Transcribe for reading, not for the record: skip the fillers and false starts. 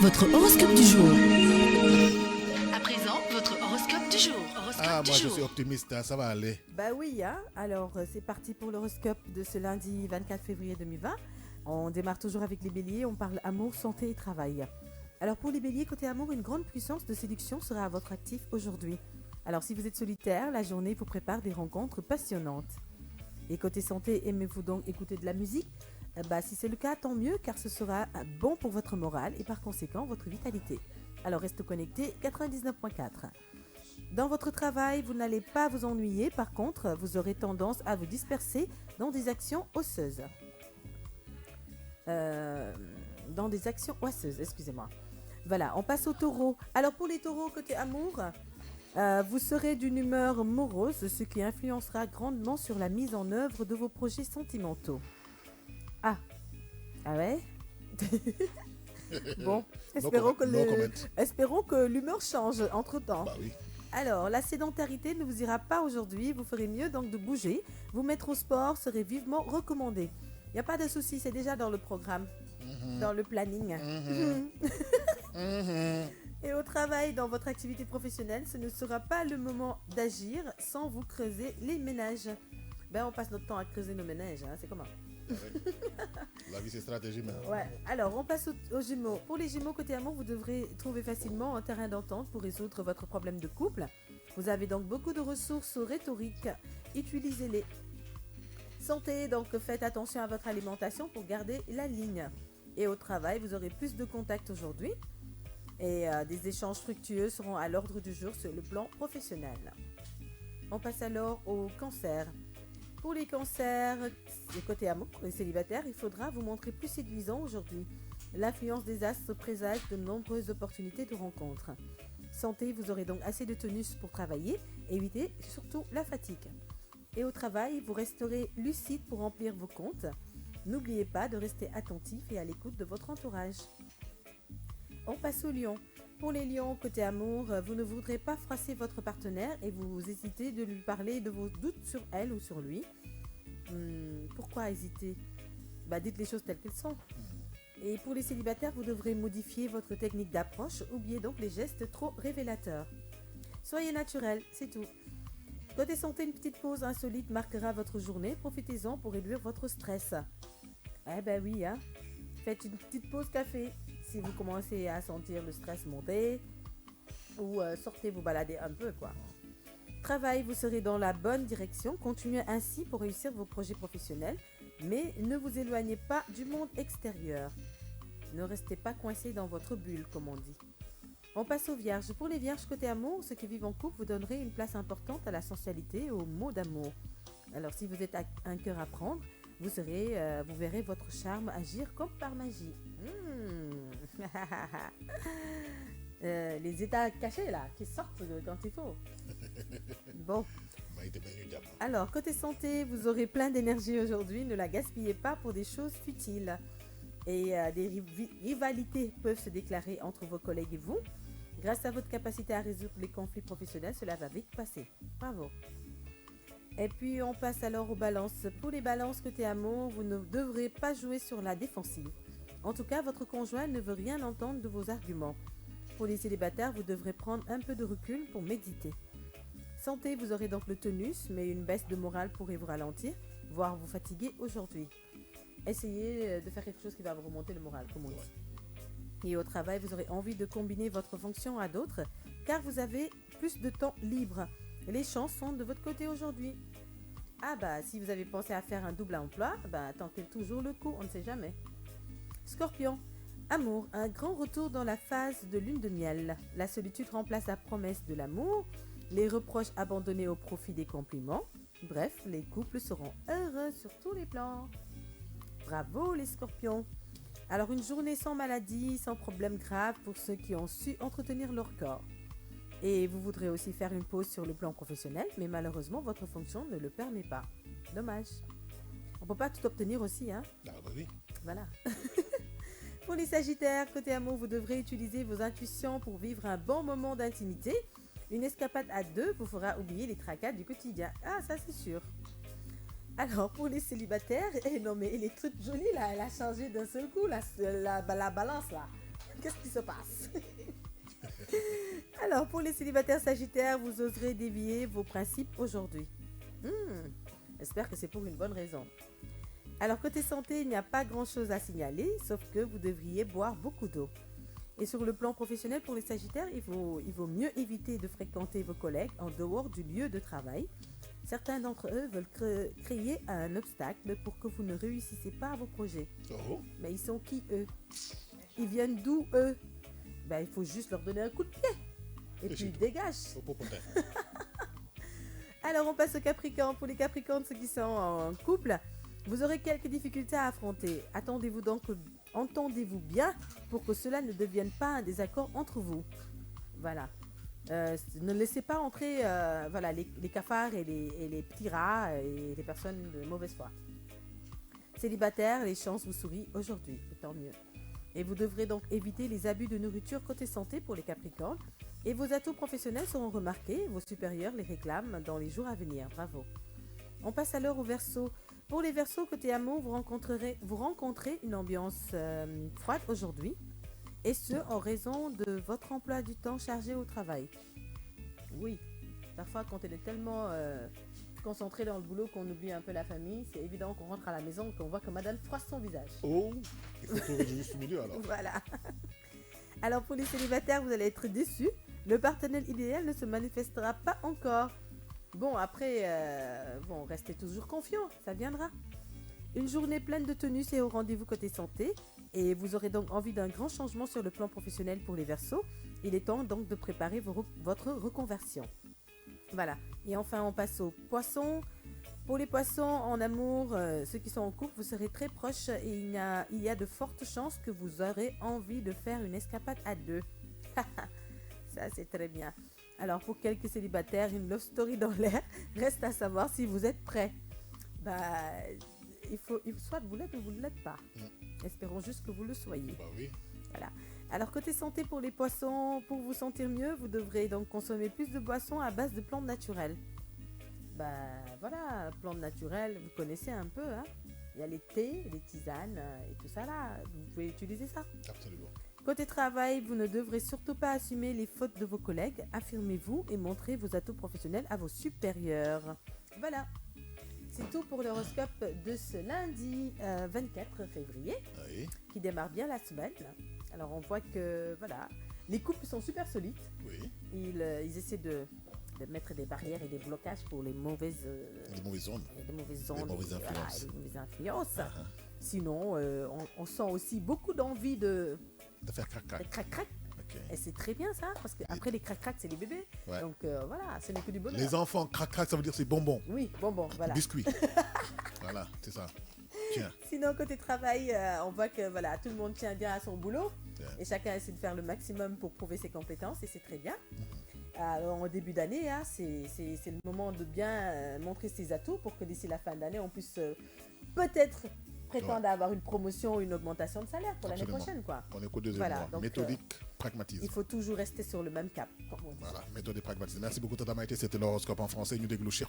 Votre horoscope du jour. À présent, votre horoscope du jour. Moi je suis optimiste, hein, ça va aller. Bah oui, hein. Alors c'est parti pour l'horoscope de ce lundi 24 février 2020. On démarre toujours avec les béliers, on parle amour, santé et travail. Alors pour les béliers, côté amour, une grande puissance de séduction sera à votre actif aujourd'hui. Alors si vous êtes solitaire, la journée vous prépare des rencontres passionnantes. Et côté santé, aimez-vous donc écouter de la musique ? Si c'est le cas, tant mieux, car ce sera bon pour votre morale et par conséquent votre vitalité. Alors restez connectés, 99.4. Dans votre travail, vous n'allez pas vous ennuyer, par contre, vous aurez tendance à vous disperser dans des actions osseuses. Excusez-moi. Voilà, on passe au taureau. Alors pour les taureaux, côté amour, vous serez d'une humeur morose, ce qui influencera grandement sur la mise en œuvre de vos projets sentimentaux. Ah ouais. Bon, espérons que l'humeur change entre-temps. Bah oui. Alors, la sédentarité ne vous ira pas aujourd'hui, vous ferez mieux donc de bouger. Vous mettre au sport serait vivement recommandé. Il n'y a pas de souci, c'est déjà dans le programme, dans le planning. Et au travail, dans votre activité professionnelle, ce ne sera pas le moment d'agir sans vous creuser les ménages. On passe notre temps à creuser nos ménages, hein, c'est comment? La vie c'est stratégie maintenant. Ouais. Alors on passe aux Gémeaux. Pour les Gémeaux, côté amour, vous devrez trouver facilement un terrain d'entente pour résoudre votre problème de couple. Vous avez donc beaucoup de ressources rhétoriques. Utilisez-les. Santé, donc faites attention à votre alimentation pour garder la ligne. Et au travail, vous aurez plus de contacts aujourd'hui. Et des échanges fructueux seront à l'ordre du jour sur le plan professionnel. On passe alors au cancer. Pour les cancers, côté amour, pour les célibataires, il faudra vous montrer plus séduisant aujourd'hui. L'influence des astres présage de nombreuses opportunités de rencontres. Santé, vous aurez donc assez de tonus pour travailler. Évitez surtout la fatigue. Et au travail, vous resterez lucide pour remplir vos comptes. N'oubliez pas de rester attentif et à l'écoute de votre entourage. On passe aux lions. Pour les lions, côté amour, vous ne voudrez pas froisser votre partenaire et vous hésitez de lui parler de vos doutes sur elle ou sur lui. Pourquoi hésiter ? Dites les choses telles qu'elles sont. Et pour les célibataires, vous devrez modifier votre technique d'approche. Oubliez donc les gestes trop révélateurs. Soyez naturel, c'est tout. Côté santé, une petite pause insolite marquera votre journée. Profitez-en pour réduire votre stress. Oui, hein. Faites une petite pause café. Si vous commencez à sentir le stress monter, ou sortez vous balader un peu, quoi. Travail, vous serez dans la bonne direction. Continuez ainsi pour réussir vos projets professionnels, mais ne vous éloignez pas du monde extérieur. Ne restez pas coincé dans votre bulle, comme on dit. On passe aux vierges. Pour les vierges, côté amour, ceux qui vivent en couple, vous donnerez une place importante à la sensualité et aux mots d'amour. Alors, si vous êtes un cœur à prendre, vous verrez votre charme agir comme par magie. Les états cachés là, qui sortent quand il faut. Bon. Alors, côté santé, vous aurez plein d'énergie aujourd'hui. Ne la gaspillez pas pour des choses futiles. Et des rivalités peuvent se déclarer entre vos collègues et vous. Grâce à votre capacité à résoudre les conflits professionnels, cela va vite passer. Bravo. Et puis, on passe alors aux balances. Pour les balances côté amour, vous ne devrez pas jouer sur la défensive. En tout cas, votre conjoint ne veut rien entendre de vos arguments. Pour les célibataires, vous devrez prendre un peu de recul pour méditer. Santé, vous aurez donc le tonus, mais une baisse de morale pourrait vous ralentir, voire vous fatiguer aujourd'hui. Essayez de faire quelque chose qui va vous remonter le moral, comme on dit. Et au travail, vous aurez envie de combiner votre fonction à d'autres, car vous avez plus de temps libre. Les chances sont de votre côté aujourd'hui. Si vous avez pensé à faire un double emploi, tentez toujours le coup, on ne sait jamais. Scorpion, amour, un grand retour dans la phase de lune de miel. La solitude remplace la promesse de l'amour, les reproches abandonnés au profit des compliments. Bref, les couples seront heureux sur tous les plans. Bravo les scorpions. Alors une journée sans maladie, sans problème grave pour ceux qui ont su entretenir leur corps. Et vous voudrez aussi faire une pause sur le plan professionnel, mais malheureusement votre fonction ne le permet pas. Dommage. On ne peut pas tout obtenir aussi, hein ? Oui. Voilà. Pour les sagittaires, côté amour, vous devrez utiliser vos intuitions pour vivre un bon moment d'intimité. Une escapade à deux vous fera oublier les tracas du quotidien. Ça c'est sûr. Alors, pour les célibataires, non mais les trucs jolis là, elle a changé d'un seul coup, la balance là. Qu'est-ce qui se passe? Alors, pour les célibataires sagittaires, vous oserez dévier vos principes aujourd'hui. J'espère que c'est pour une bonne raison. Alors, côté santé, il n'y a pas grand-chose à signaler, sauf que vous devriez boire beaucoup d'eau. Et sur le plan professionnel, pour les sagittaires, il vaut mieux éviter de fréquenter vos collègues en dehors du lieu de travail. Certains d'entre eux veulent créer un obstacle pour que vous ne réussissiez pas à vos projets. Oh. Mais ils sont qui, eux? Ils viennent d'où, eux? Il faut juste leur donner un coup de pied. Et puis, dégage. Alors, on passe aux Capricornes. Pour les Capricornes, ceux qui sont en couple, vous aurez quelques difficultés à affronter. Entendez-vous bien pour que cela ne devienne pas un désaccord entre vous. Voilà. Ne laissez pas entrer les cafards et les petits rats et les personnes de mauvaise foi. Célibataire, les chances vous sourient aujourd'hui, tant mieux. Et vous devrez donc éviter les abus de nourriture côté santé pour les Capricornes. Et vos atouts professionnels seront remarqués, vos supérieurs les réclament dans les jours à venir. Bravo. On passe alors aux Verseaux. Pour les Verseaux, côté amour, vous rencontrez une ambiance froide aujourd'hui. Et ce, en raison de votre emploi du temps chargé au travail. Oui, parfois quand on est tellement concentré dans le boulot qu'on oublie un peu la famille, c'est évident qu'on rentre à la maison et qu'on voit que madame froisse son visage. Oh, il faut trouver du juste milieu alors. Voilà. Alors pour les célibataires, vous allez être déçus. Le partenaire idéal ne se manifestera pas encore. Bon, après, restez toujours confiants, ça viendra. Une journée pleine de tenus et au rendez-vous côté santé. Et vous aurez donc envie d'un grand changement sur le plan professionnel pour les Verseaux. Il est temps donc de préparer votre reconversion. Voilà. Et enfin, on passe aux Poissons. Pour les Poissons, en amour, ceux qui sont en couple, vous serez très proches et il y a de fortes chances que vous aurez envie de faire une escapade à deux. Ça, c'est très bien. Alors, pour quelques célibataires, une love story dans l'air. Reste à savoir si vous êtes prêts. Soit vous l'êtes ou vous ne l'êtes pas. Espérons juste que vous le soyez. Oui. Voilà. Alors, côté santé pour les Poissons, pour vous sentir mieux, vous devrez donc consommer plus de boissons à base de plantes naturelles. Voilà, plantes naturelles, vous connaissez un peu, hein. Il y a les thés, les tisanes et tout ça là. Vous pouvez utiliser ça. Absolument. Côté travail, vous ne devrez surtout pas assumer les fautes de vos collègues. Affirmez-vous et montrez vos atouts professionnels à vos supérieurs. Voilà. C'est tout pour l'horoscope de ce lundi 24 février, qui démarre bien la semaine. Alors on voit que les couples sont super solides. Oui. Ils essaient de mettre des barrières et des blocages pour les mauvaises zones. Les mauvaises influences. Sinon, on sent aussi beaucoup d'envie de faire crac-crac. Okay. Et c'est très bien ça, parce qu'après les crac-crac, c'est les bébés. Ouais. Donc ce n'est que du bonheur. Les enfants, crac-crac, ça veut dire c'est bonbon. Oui, bonbon, voilà. Biscuit. Voilà, c'est ça. Tiens. Sinon, côté travail, on voit que tout le monde tient bien à son boulot. Et chacun essaie de faire le maximum pour prouver ses compétences, et c'est très bien. En début d'année, c'est le moment de bien montrer ses atouts pour que d'ici la fin d'année, on puisse peut-être prétendre à avoir une promotion ou une augmentation de salaire pour l'année prochaine. On est qu'au deuxième mois. Donc, méthodique, pragmatisme. Il faut toujours rester sur le même cap. Voilà, méthode et pragmatisme. Merci beaucoup, Tata Maïté. C'était l'horoscope en français. Nous déglouchons.